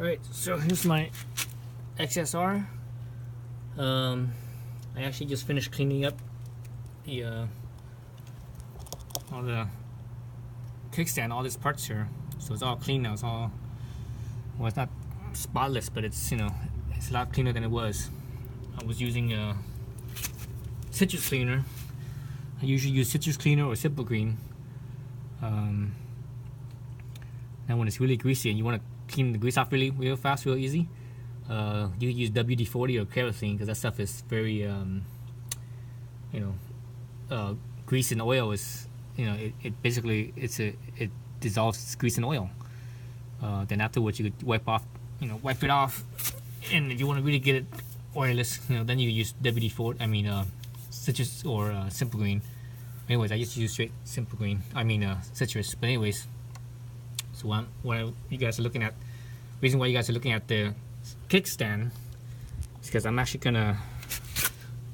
Alright, so here's my XSR. I actually just finished cleaning up the all the kickstand, all these parts here. So it's all clean now. It's all, well, it's not spotless, but it's, you know, it's a lot cleaner than it was. I was using a citrus cleaner. I usually use citrus cleaner or simple green. Now when it's really greasy and you want to clean the grease off real fast, real easy, you can use WD-40 or kerosene, because that stuff is very grease and oil is, it basically it dissolves grease and oil. Then afterwards you could wipe it off, and if you want to really get it oilless, then you use WD-40, citrus or simple green. Anyways, I just use straight simple green, citrus. But anyways, so what you guys are looking at, reason why you guys are looking at the kickstand is because I'm actually gonna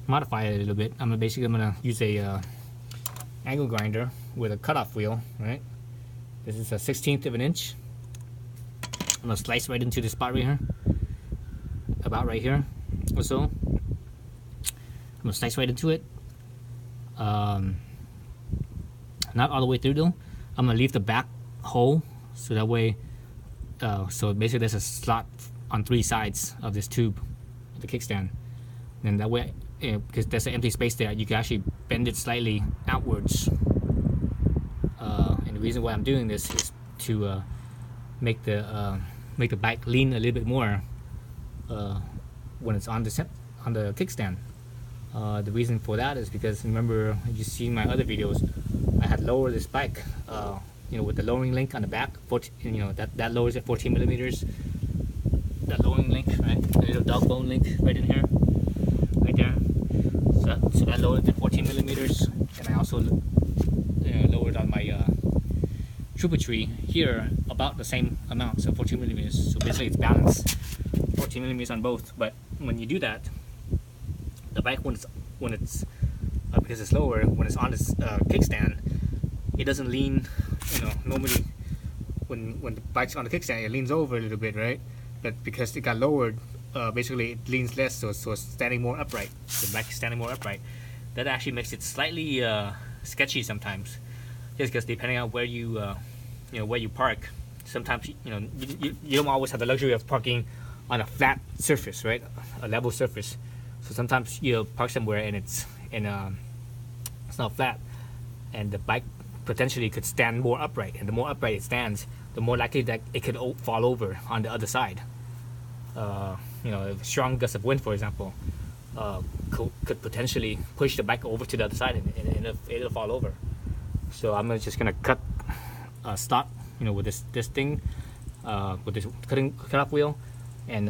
modify it a little bit. I'm gonna use a angle grinder with a cutoff wheel, right? This is a 1/16 of an inch. I'm gonna slice right into the spot right here, about right here or so. I'm gonna slice right into it. Not all the way through though. I'm gonna leave the back hole, so that way, so basically there's a slot on 3 sides of this tube, the kickstand, and that way, because there's an empty space there, you can actually bend it slightly outwards. And the reason why I'm doing this is to make the bike lean a little bit more when it's on the kickstand. The reason for that is because, remember, you see my other videos, I had lowered this bike, with the lowering link on the back. That lowers it 14 millimeters. That lowering link, right? The little dog bone link right in here, right there. So that lowered it 14 millimeters, and I also lowered on my trooper tree here about the same amount, so 14 millimeters. So basically it's balanced, 14 millimeters on both. But when you do that, the bike, when it's because it's lower, when it's on this kickstand, it doesn't lean. Normally when the bike's on the kickstand, it leans over a little bit, right? But because it got lowered, basically it leans less, so it's standing more upright. The bike is standing more upright. That actually makes it slightly sketchy sometimes, just because depending on where you park, sometimes you don't always have the luxury of parking on a flat surface, right? A level surface. So sometimes you'll park somewhere and it's not flat, and the bike potentially could stand more upright, and the more upright it stands, the more likely that it could fall over on the other side. A strong gust of wind, for example, could potentially push the bike over to the other side, and it'll fall over. So I'm just gonna cut a slot, with this thing, with this cutoff wheel, and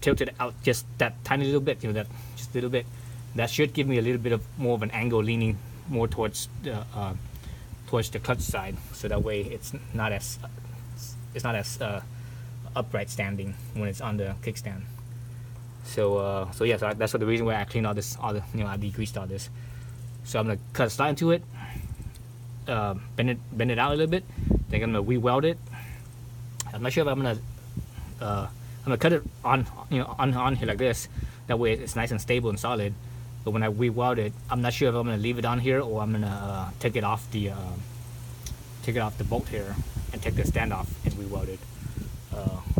tilt it out just that tiny little bit, just a little bit. That should give me a little bit of more of an angle, leaning more towards the clutch side, so that way it's not as upright standing when it's on the kickstand. So yeah, so that's the reason why I cleaned I degreased all this. So I'm gonna cut a slot into it, bend it out a little bit. Then I'm gonna re-weld it. I'm not sure if I'm gonna cut it on here like this. That way it's nice and stable and solid. But when I re-weld it, I'm not sure if I'm gonna leave it on here or I'm gonna take it off the bolt here and take the stand off and re-weld it.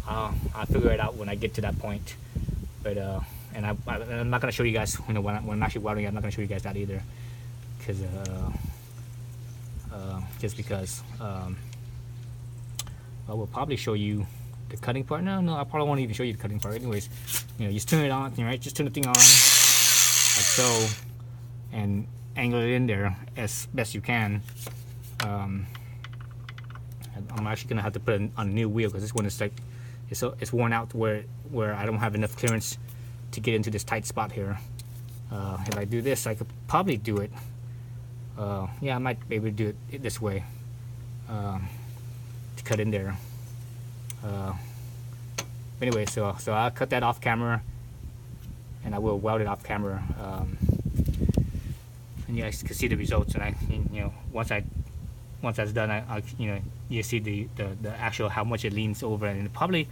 I'll figure it out when I get to that point. But and I'm not gonna show you guys, when I'm actually welding it, I'm not gonna show you guys that either, because just because I will probably show you the cutting part. No, I probably won't even show you the cutting part. Anyways, just turn it on, right? Just turn the thing on, like so, and angle it in there as best you can. I'm actually gonna have to put it on a new wheel, because this one is like it's worn out where I don't have enough clearance to get into this tight spot here. If I do this, I could probably do it. Yeah, I might be able to do it this way, to cut in there. Anyway, so I'll cut that off camera, and I will weld it off camera, and you guys can see the results. And once that's done, you see the actual how much it leans over, and probably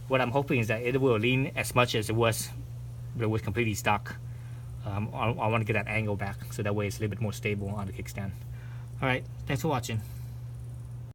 what I'm hoping is that it will lean as much as it was completely stock. I want to get that angle back so that way it's a little bit more stable on the kickstand. Alright, thanks for watching.